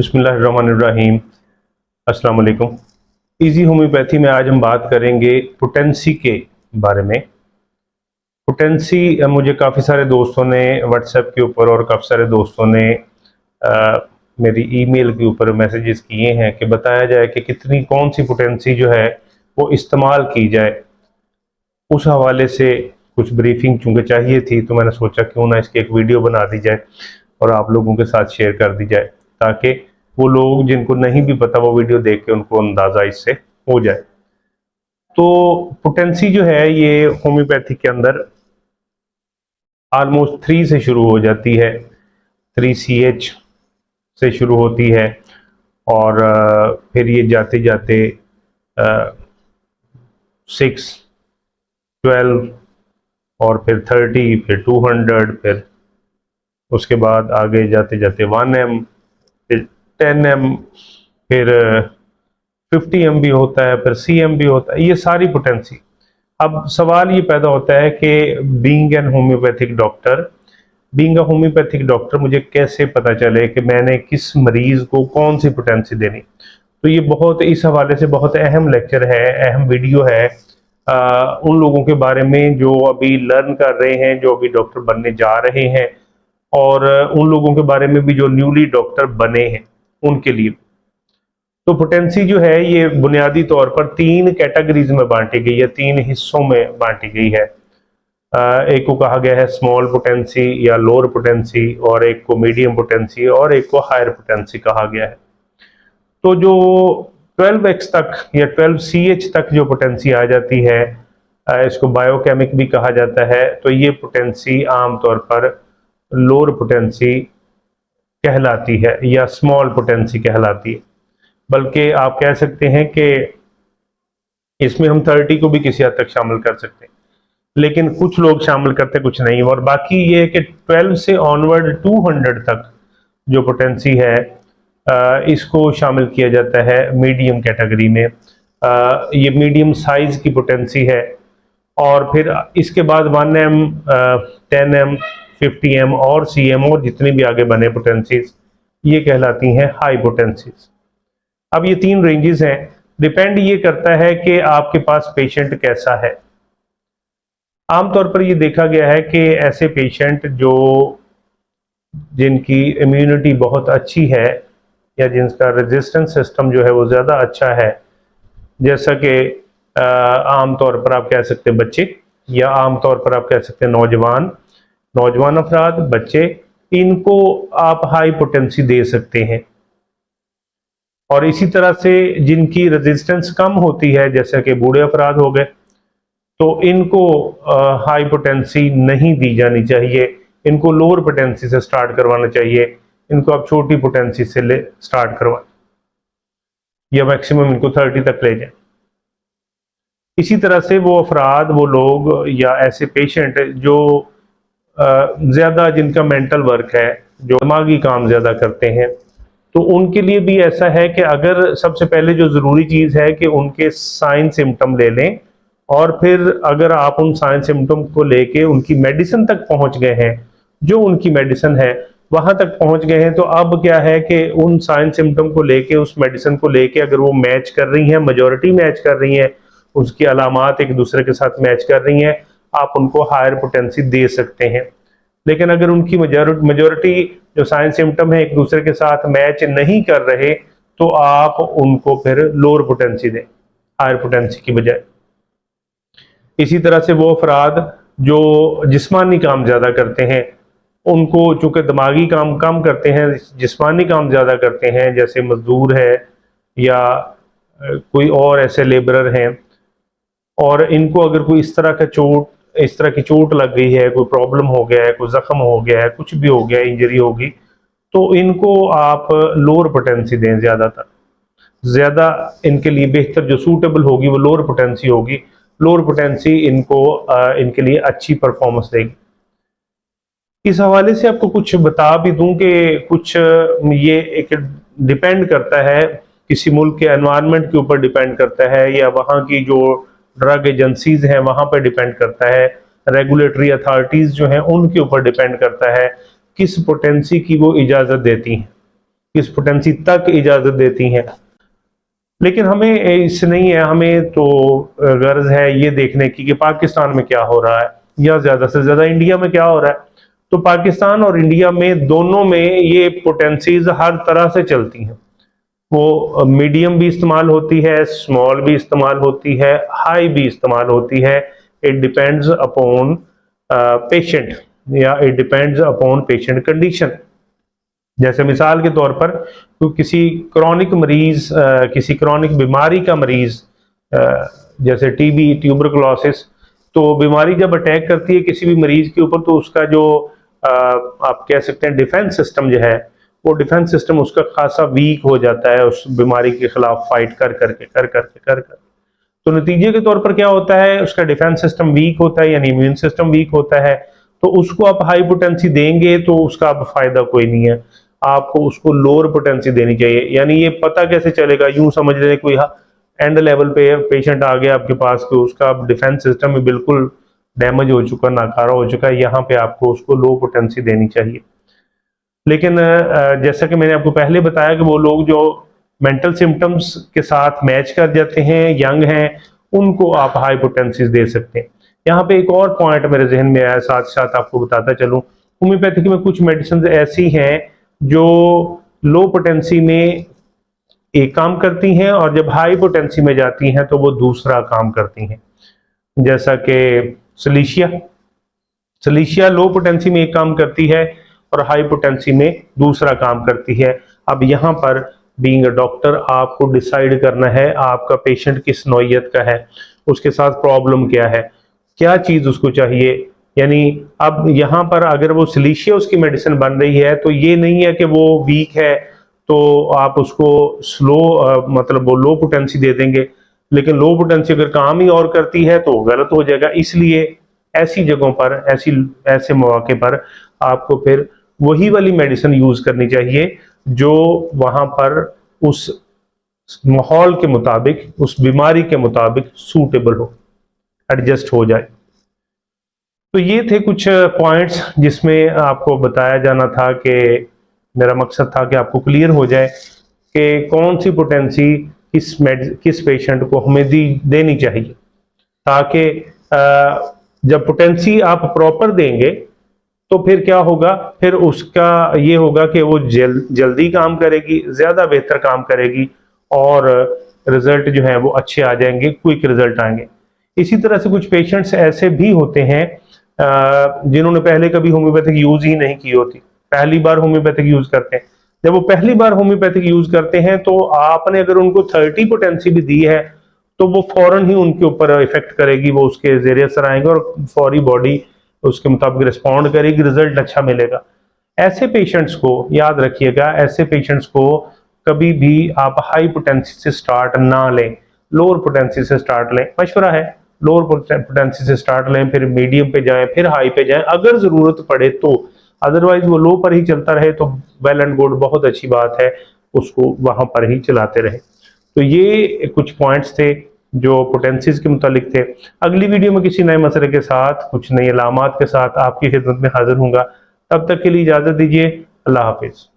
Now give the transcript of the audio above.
बिस्मिल्लाहिर्रहमानिर्रहीम। अस्सलाम वालेकुम। इजी होम्योपैथी में आज हम बात करेंगे पोटेंसी के बारे में। पोटेंसी मुझे काफ़ी सारे दोस्तों ने व्हाट्सएप के ऊपर और काफ़ी सारे दोस्तों ने मेरी ईमेल के ऊपर मैसेजेस किए हैं कि बताया जाए कि कितनी कौन सी पोटेंसी जो है वो इस्तेमाल की जाए। उस हवाले से कुछ ब्रीफिंग चूँकि चाहिए थी, तो मैंने सोचा क्यों ना इसकी एक वीडियो बना दी जाए और आप लोगों के साथ शेयर कर दी जाए, ताकि वो लोग जिनको नहीं भी पता वो वीडियो देख के उनको अंदाज़ा इससे हो जाए। तो पोटेंसी जो है ये होम्योपैथी के अंदर ऑलमोस्ट 3 से शुरू हो जाती है, 3CH से शुरू होती है और फिर ये जाते जाते 6, 12 और फिर 30, फिर 200, फिर उसके बाद आगे जाते जाते 1M, फिर 10M, फिर 50M भी होता है, फिर CM भी होता है। ये सारी पोटेंसी। अब सवाल ये पैदा होता है कि बीइंग एन होम्योपैथिक डॉक्टर मुझे कैसे पता चले कि मैंने किस मरीज को कौन सी पोटेंसी देनी। तो ये बहुत इस हवाले से बहुत अहम लेक्चर है, अहम वीडियो है उन लोगों के बारे में जो अभी लर्न कर रहे हैं, जो अभी डॉक्टर बनने जा रहे हैं, और उन लोगों के बारे में भी जो न्यूली डॉक्टर बने हैं उनके लिए। तो पोटेंसी जो है ये बुनियादी तौर पर 3 कैटेगरीज में बांटी गई है, 3 हिस्सों में बांटी गई है। एक को कहा गया है स्मॉल पोटेंसी या लोअर पोटेंसी, और एक को मीडियम पोटेंसी, और एक को हायर पोटेंसी कहा गया है। तो जो 12X तक या 12CH तक जो पोटेंसी आ जाती है, इसको बायोकेमिक भी कहा जाता है। तो ये पोटेंसी आमतौर पर लोअर पोटेंसी कहलाती है या स्मॉल पोटेंसी कहलाती है। बल्कि आप कह सकते हैं कि इसमें हम 30 को भी किसी हद तक शामिल कर सकते हैं, लेकिन कुछ लोग शामिल करते कुछ नहीं। और बाकी ये कि 12 से ऑनवर्ड 200 तक जो पोटेंसी है इसको शामिल किया जाता है मीडियम कैटेगरी में। ये मीडियम साइज की पोटेंसी है। और फिर इसके बाद 1M, 10M, 50M और CM और जितनी भी आगे बने पोटेंसीज, ये कहलाती हैं हाई पोटेंसीज। अब ये 3 रेंजेस हैं। डिपेंड ये करता है कि आपके पास पेशेंट कैसा है। आमतौर पर ये देखा गया है कि ऐसे पेशेंट जिनकी इम्यूनिटी बहुत अच्छी है या जिनका रेजिस्टेंस सिस्टम जो है वो ज़्यादा अच्छा है, जैसा कि आमतौर पर आप कह सकते हैं बच्चे, या आमतौर पर आप कह सकते हैं नौजवान अफराद, बच्चे, इनको आप हाई पोटेंसी दे सकते हैं। और इसी तरह से जिनकी रेजिस्टेंस कम होती है, जैसे कि बूढ़े अफराद हो गए, तो इनको हाई पोटेंसी नहीं दी जानी चाहिए। इनको लोअर पोटेंसी से स्टार्ट करवाना चाहिए। इनको आप छोटी पोटेंसी से स्टार्ट करवाएं या मैक्सिमम इनको 30 तक ले जाएं। इसी तरह से वो अफराद, वो लोग या ऐसे पेशेंट जो ज़्यादा जिनका मेंटल वर्क है, जो दिमागी काम ज़्यादा करते हैं, तो उनके लिए भी ऐसा है कि अगर सबसे पहले जो ज़रूरी चीज़ है कि उनके साइन सिम्टम ले लें, और फिर अगर आप उन साइन सिम्टम को लेके उनकी मेडिसिन तक पहुंच गए हैं, जो उनकी मेडिसिन है वहां तक पहुंच गए हैं, तो अब क्या है कि उन साइन सिम्टम को लेके, उस मेडिसिन को लेके अगर वो मैच कर रही हैं, मेजॉरिटी मैच कर रही हैं, उसकी अलामात एक दूसरे के साथ मैच कर रही हैं, आप उनको हायर पोटेंसी दे सकते हैं। लेकिन अगर उनकी मेजॉरिटी जो साइन सिम्टम है एक दूसरे के साथ मैच नहीं कर रहे, तो आप उनको फिर लोअर पोटेंसी दें हायर पोटेंसी की बजाय। इसी तरह से वो अफराद जो जिस्मानी काम ज़्यादा करते हैं, उनको चूँकि दिमागी काम कम करते हैं, जिस्मानी काम ज़्यादा करते हैं, जैसे मजदूर है या कोई और ऐसे लेबरर हैं, और इनको अगर कोई इस तरह की चोट लग गई है, कोई प्रॉब्लम हो गया है, कोई ज़ख्म हो गया है, कुछ भी हो गया है, इंजरी होगी, तो इनको आप लोअर पोटेंसी दें। ज़्यादा इनके लिए बेहतर जो सूटेबल होगी वो लोअर पोटेंसी होगी। लोअर पोटेंसी इनके लिए अच्छी परफॉर्मेंस देगी। इस हवाले से आपको कुछ बता भी दूं कि कुछ ये एक डिपेंड करता है, किसी मुल्क के एनवायरनमेंट के ऊपर डिपेंड करता है, या वहाँ की जो ड्रग एजेंसीज हैं वहाँ पर डिपेंड करता है, रेगुलेटरी अथॉरिटीज़ जो हैं उनके ऊपर डिपेंड करता है किस पोटेंसी की वो इजाज़त देती हैं। किस पोटेंसी तक इजाजत देती हैं। लेकिन हमें इससे नहीं है, हमें तो गर्ज है ये देखने की कि पाकिस्तान में क्या हो रहा है या ज्यादा से ज्यादा इंडिया में क्या हो रहा है। तो पाकिस्तान और इंडिया में दोनों में ये पोटेंसीज हर तरह से चलती हैं। वो मीडियम भी इस्तेमाल होती है, स्मॉल भी इस्तेमाल होती है, हाई भी इस्तेमाल होती है। इट डिपेंड्स अपॉन पेशेंट या it depends upon patient condition. जैसे मिसाल के तौर पर तो किसी क्रॉनिक मरीज, किसी क्रॉनिक बीमारी का मरीज, जैसे टीबी, ट्यूबरकुलोसिस, तो बीमारी जब अटैक करती है किसी भी मरीज के ऊपर तो उसका जो आप कह सकते हैं डिफेंस सिस्टम जो है, वो डिफेंस सिस्टम उसका खासा वीक हो जाता है उस बीमारी के खिलाफ फाइट कर कर। तो नतीजे के तौर पर क्या होता है, उसका डिफेंस सिस्टम वीक होता है, यानी इम्यून सिस्टम वीक होता है। तो उसको आप हाई पोटेंसी देंगे तो उसका अब फायदा कोई नहीं है, आपको उसको लोअर पोटेंसी देनी चाहिए। यानी ये पता कैसे चलेगा, यूं समझ लें कोई एंड लेवल पे पेशेंट आ गया आपके पास कि उसका डिफेंस सिस्टम भी बिल्कुल डैमेज हो चुका, नाकारा हो चुका है, यहाँ पे आपको उसको लो पोटेंसी देनी चाहिए। लेकिन जैसा कि मैंने आपको पहले बताया कि वो लोग जो मेंटल सिम्टम्स के साथ मैच कर जाते हैं, यंग हैं, उनको आप हाई पोटेंसीज दे सकते हैं। यहाँ पे एक और पॉइंट मेरे जहन में आया, साथ साथ आपको बताता चलूं, होम्योपैथी में कुछ मेडिसिन ऐसी हैं जो लो पोटेंसी में एक काम करती हैं और जब हाई पोटेंसी में जाती हैं तो वो दूसरा काम करती हैं। जैसा कि सलीशिया लो पोटेंसी में एक काम करती है और हाई पोटेंसी में दूसरा काम करती है। अब यहाँ पर बीइंग अ डॉक्टर आपको डिसाइड करना है आपका पेशेंट किस नौइयत का है, उसके साथ प्रॉब्लम क्या है, क्या चीज उसको चाहिए। यानी अब यहाँ पर अगर वो सिलीशिया उसकी मेडिसिन बन रही है तो ये नहीं है कि वो वीक है तो आप उसको स्लो मतलब वो लो पोटेंसी दे देंगे, लेकिन लो पोटेंसी अगर काम ही और करती है तो गलत हो जाएगा। इसलिए ऐसी जगहों पर, ऐसे मौके पर आपको फिर वही वाली मेडिसिन यूज करनी चाहिए जो वहां पर उस माहौल के मुताबिक, उस बीमारी के मुताबिक सूटेबल हो, एडजस्ट हो जाए। तो ये थे कुछ पॉइंट्स जिसमें आपको बताया जाना था कि मेरा मकसद था कि आपको क्लियर हो जाए कि कौन सी पोटेंसी किस पेशेंट को हमें देनी चाहिए, ताकि जब पोटेंसी आप प्रॉपर देंगे तो फिर क्या होगा, फिर उसका ये होगा कि वो जल्दी काम करेगी, ज्यादा बेहतर काम करेगी और रिजल्ट जो है वो अच्छे आ जाएंगे, क्विक रिजल्ट आएंगे। इसी तरह से कुछ पेशेंट्स ऐसे भी होते हैं जिन्होंने पहले कभी होम्योपैथिक यूज ही नहीं की होती, पहली बार होम्योपैथिक यूज करते हैं। जब वो पहली बार होम्योपैथिक यूज करते हैं तो आपने अगर उनको 30 पोटेंसी भी दी है तो वो फौरन ही उनके ऊपर इफेक्ट करेगी, वो उसके ज़ेरे असर आएंगे और फौरी बॉडी उसके मुताबिक रिस्पॉन्ड करेगी, रिजल्ट अच्छा मिलेगा। ऐसे पेशेंट्स को याद रखिएगा, ऐसे पेशेंट्स को कभी भी आप हाई पोटेंसी से स्टार्ट ना लें, लोअर पोटेंसी से स्टार्ट लें। मशवरा है लोअर पोटेंसी से स्टार्ट लें, फिर मीडियम पे जाएं, फिर हाई पे जाएं अगर जरूरत पड़े तो। अदरवाइज वो लो पर ही चलता रहे तो वेल एंड गुड, बहुत अच्छी बात है, उसको वहां पर ही चलाते रहे। तो ये कुछ पॉइंट्स थे जो पोटेंसीज के मुतालिक थे। अगली वीडियो में किसी नए मसले के साथ, कुछ नई अलामात के साथ आपकी खिदमत में हाजिर हूंगा। तब तक के लिए इजाजत दीजिए। अल्लाह हाफिज।